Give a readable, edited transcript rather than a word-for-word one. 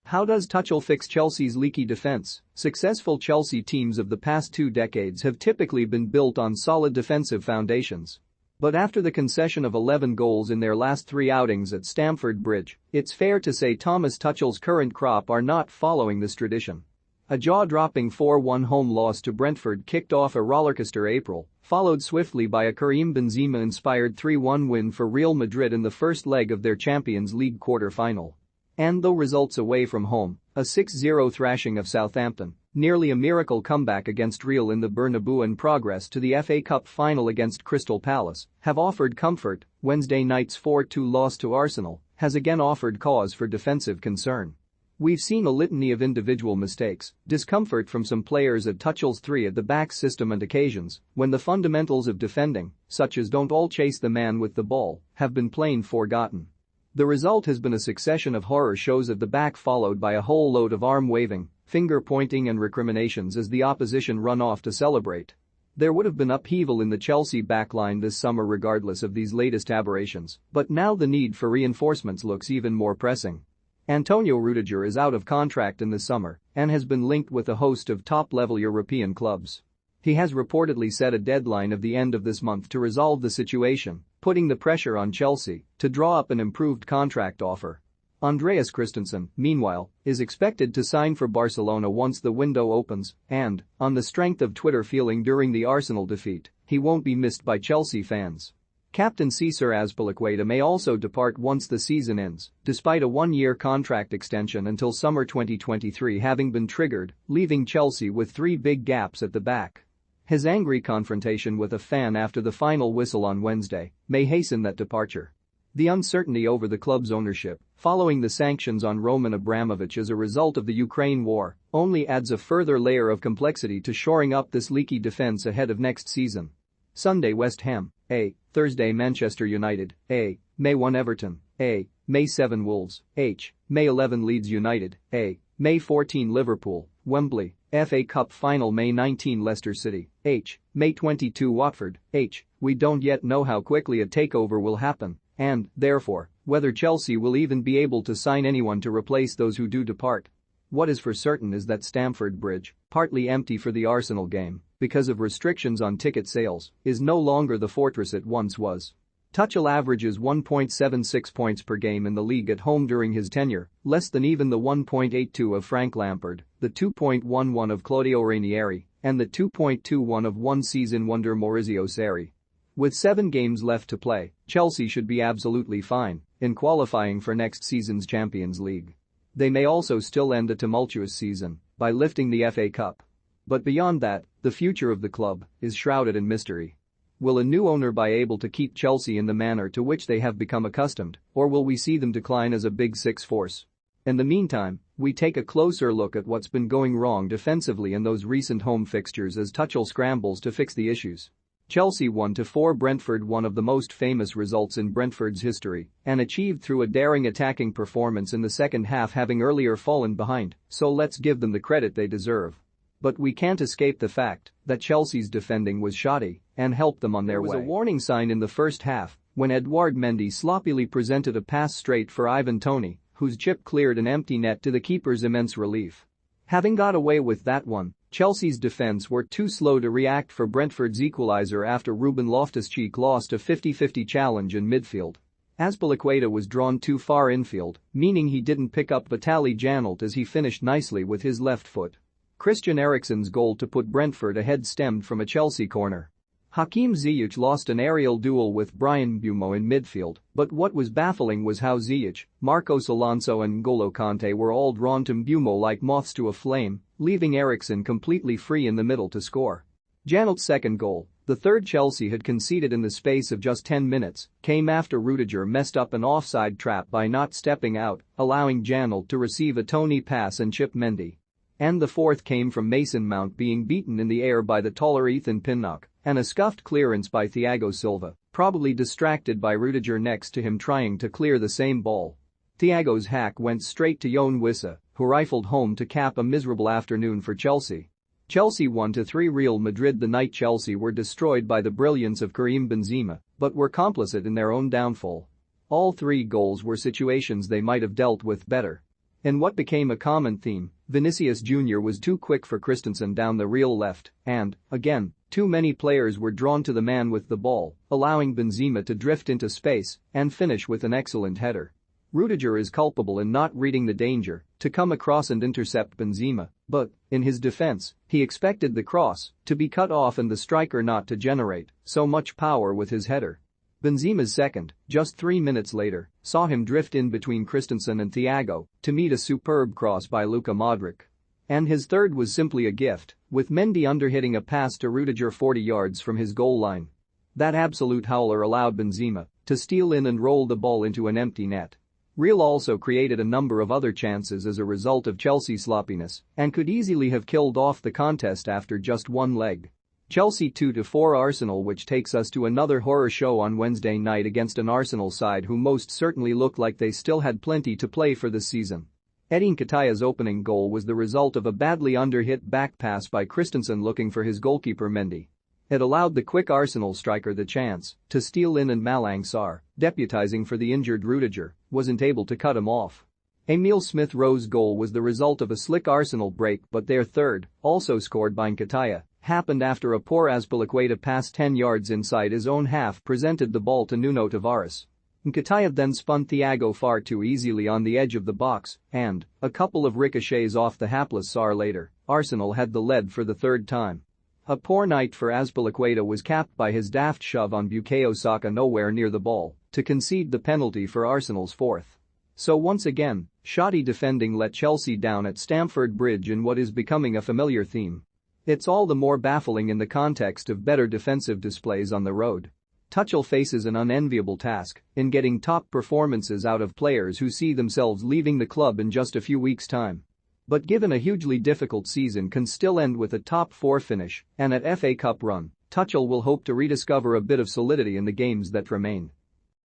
How does Tuchel fix Chelsea's leaky defense? Successful Chelsea teams of the past 2 decades have typically been built on solid defensive foundations. But after the concession of 11 goals in their last 3 outings at Stamford Bridge, it's fair to say Thomas Tuchel's current crop are not following this tradition. A jaw-dropping 4-1 home loss to Brentford kicked off a rollercoaster April, followed swiftly by a Karim Benzema-inspired 3-1 win for Real Madrid in the first leg of their Champions League quarter-final. And though results away from home, a 6-0 thrashing of Southampton, nearly a miracle comeback against Real in the Bernabeu and progress to the FA Cup final against Crystal Palace, have offered comfort, Wednesday night's 4-2 loss to Arsenal has again offered cause for defensive concern. We've seen a litany of individual mistakes, discomfort from some players at Tuchel's 3-at-the-back system and occasions when the fundamentals of defending, such as don't all chase the man with the ball, have been plain forgotten. The result has been a succession of horror shows at the back followed by a whole load of arm-waving, finger-pointing and recriminations as the opposition run off to celebrate. There would have been upheaval in the Chelsea backline this summer regardless of these latest aberrations, but now the need for reinforcements looks even more pressing. Antonio Rudiger is out of contract in the summer and has been linked with a host of top-level European clubs. He has reportedly set a deadline of the end of this month to resolve the situation, putting the pressure on Chelsea to draw up an improved contract offer. Andreas Christensen, meanwhile, is expected to sign for Barcelona once the window opens and, on the strength of Twitter feeling during the Arsenal defeat, he won't be missed by Chelsea fans. Captain Cesar Azpilicueta may also depart once the season ends, despite a 1-year contract extension until summer 2023 having been triggered, leaving Chelsea with 3 big gaps at the back. His angry confrontation with a fan after the final whistle on Wednesday may hasten that departure. The uncertainty over the club's ownership, following the sanctions on Roman Abramovich as a result of the Ukraine war, only adds a further layer of complexity to shoring up this leaky defense ahead of next season. Sunday West Ham, A. Thursday Manchester United, A. May 1 Everton, A. May 7 Wolves, H. May 11 Leeds United, A. May 14 Liverpool, Wembley, FA Cup Final May 19 Leicester City, H. May 22 Watford, H. We don't yet know how quickly a takeover will happen, and, therefore, whether Chelsea will even be able to sign anyone to replace those who do depart. What is for certain is that Stamford Bridge, partly empty for the Arsenal game because of restrictions on ticket sales, is no longer the fortress it once was. Tuchel averages 1.76 points per game in the league at home during his tenure, less than even the 1.82 of Frank Lampard, the 2.11 of Claudio Ranieri, and the 2.21 of one-season wonder Maurizio Sarri. With 7 games left to play, Chelsea should be absolutely fine in qualifying for next season's Champions League. They may also still end a tumultuous season by lifting the FA Cup. But beyond that, the future of the club is shrouded in mystery. Will a new owner be able to keep Chelsea in the manner to which they have become accustomed, or will we see them decline as a Big Six force? In the meantime, we take a closer look at what's been going wrong defensively in those recent home fixtures as Tuchel scrambles to fix the issues. Chelsea 1-4 Brentford, one of the most famous results in Brentford's history, and achieved through a daring attacking performance in the second half, having earlier fallen behind, so let's give them the credit they deserve. But we can't escape the fact that Chelsea's defending was shoddy and helped them on their way. There was a warning sign in the first half when Edouard Mendy sloppily presented a pass straight for Ivan Toney, whose chip cleared an empty net to the keeper's immense relief. Having got away with that one, Chelsea's defense were too slow to react for Brentford's equalizer after Ruben Loftus-Cheek lost a 50-50 challenge in midfield. Azpilicueta was drawn too far infield, meaning he didn't pick up Vitaly Janelt as he finished nicely with his left foot. Christian Eriksen's goal to put Brentford ahead stemmed from a Chelsea corner. Hakim Ziyech lost an aerial duel with Bryan Mbeumo in midfield, but what was baffling was how Ziyech, Marcos Alonso and N'Golo Kante were all drawn to Mbeumo like moths to a flame, leaving Eriksen completely free in the middle to score. Janelt's second goal, the third Chelsea had conceded in the space of just 10 minutes, came after Rudiger messed up an offside trap by not stepping out, allowing Janelt to receive a Toney pass and chip Mendy. And the fourth came from Mason Mount being beaten in the air by the taller Ethan Pinnock, and a scuffed clearance by Thiago Silva, probably distracted by Rudiger next to him trying to clear the same ball. Thiago's hack went straight to Yoane Wissa, who rifled home to cap a miserable afternoon for Chelsea. Chelsea 1-3 Real Madrid. The night Chelsea were destroyed by the brilliance of Karim Benzema, but were complicit in their own downfall. All 3 goals were situations they might have dealt with better. In what became a common theme, Vinicius Jr. was too quick for Christensen down the real left, and, again, too many players were drawn to the man with the ball, allowing Benzema to drift into space and finish with an excellent header. Rudiger is culpable in not reading the danger to come across and intercept Benzema, but, in his defense, he expected the cross to be cut off and the striker not to generate so much power with his header. Benzema's second, just 3 minutes later, saw him drift in between Christensen and Thiago to meet a superb cross by Luka Modric. And his third was simply a gift, with Mendy underhitting a pass to Rudiger 40 yards from his goal line. That absolute howler allowed Benzema to steal in and roll the ball into an empty net. Real also created a number of other chances as a result of Chelsea's sloppiness and could easily have killed off the contest after just one leg. Chelsea 2-4 Arsenal, which takes us to another horror show on Wednesday night against an Arsenal side who most certainly looked like they still had plenty to play for this season. Edin Nketiah's opening goal was the result of a badly underhit back pass by Christensen looking for his goalkeeper Mendy. It allowed the quick Arsenal striker the chance to steal in, and Malang Sarr, deputizing for the injured Rudiger, wasn't able to cut him off. Emile Smith-Rowe's goal was the result of a slick Arsenal break, but their third, also scored by Nketiah, happened after a poor Azpilicueta pass 10 yards inside his own half presented the ball to Nuno Tavares. Nketiah then spun Thiago far too easily on the edge of the box, and, a couple of ricochets off the hapless Sarr later, Arsenal had the lead for the third time. A poor night for Azpilicueta was capped by his daft shove on Bukayo Saka nowhere near the ball to concede the penalty for Arsenal's fourth. So once again, shoddy defending let Chelsea down at Stamford Bridge in what is becoming a familiar theme. It's all the more baffling in the context of better defensive displays on the road. Tuchel faces an unenviable task in getting top performances out of players who see themselves leaving the club in just a few weeks' time. But given a hugely difficult season can still end with a top 4 finish and an FA Cup run, Tuchel will hope to rediscover a bit of solidity in the games that remain.